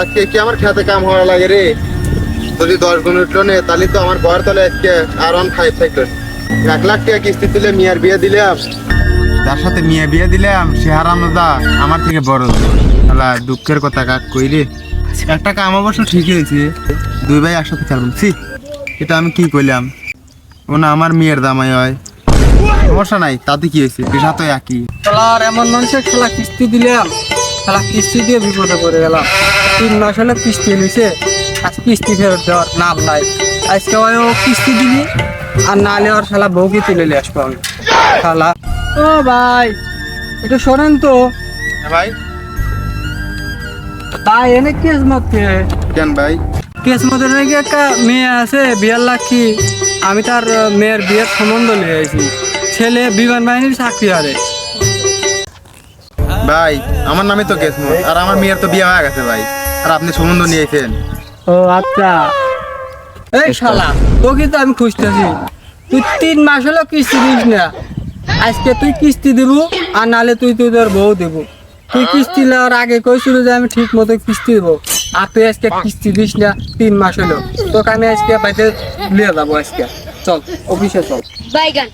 আজকে কি আমার খেতে কাম হওয়া লাগে রে? যদি 10 গুণ উঠলো নে তাহলে তো আমার ঘর তলে আজকে R15 থাকলো। 1 লাখ টাকা কিস্তি তুলে মিয়ার বিয়ে দিলাম, যার সাথে মিয়া বিয়ে দিলাম সে হারামজাদা আমার থেকে বড়। শালা দুঃখের কথা কাক কই রে। একটা কাম অবশ্য ঠিকই হয়েছে, 2 ভাই একসাথে খেলবো। ছি, এটা আমি কি কইলাম? ও না আমার মেয়ের দামাই হয়, সমস্যা নাই, তাতে কি হয়েছে, পেশা তো একই। আর এমন মানুষের খেলা কিস্তি দিলাম, খেলা কিস্তি দিয়ে বিপদে পড়ে গেলাম। 3 মাস হলে কিস্তি নিছে, আজ কিস্তি ফেরত দেওয়ার নাম নাই। আজকে ও কিস্তি দিবি আর নাহলে ওর শালা বউকে তুলে নিয়ে আসবো আমি। শালা ও ভাই একটু শোনেন তো ভাই তাই এনে কেসমত কেন ভাই? কেসমতের নাকি একটা মেয়ে আছে বিয়ার লাখি, আমি তার মেয়ের বিয়ের সম্বন্ধ নিয়ে আইছি। ছেলে বিমান বাহিনীর চাকরি করে। ভাই আমার নামে তো কেসমত, আর আমার মেয়ের তো বিয়ে হয়ে গেছে ভাই, আর আপনি সম্বন্ধ নিয়েছেন। ও আচ্ছা, এই শালা তোকে তো আমি খুঁজতেছি, তুই 3 মাস হলো কিস্তি দিস না। আজকে তুই কিস্তি দিব আর নালে তুই তোর বউ দেবো। তুই কিস্তি নেওয়ার আগে কইছিল যে আমি ঠিক মতো কিস্তি দেবো, আর তুই আজকে কিস্তি দিস না। 3 মাস হলো তোকে আমি আজকে বাইরে নিয়ে যাবো। আজকে চল অফিসে চল। বাইগান।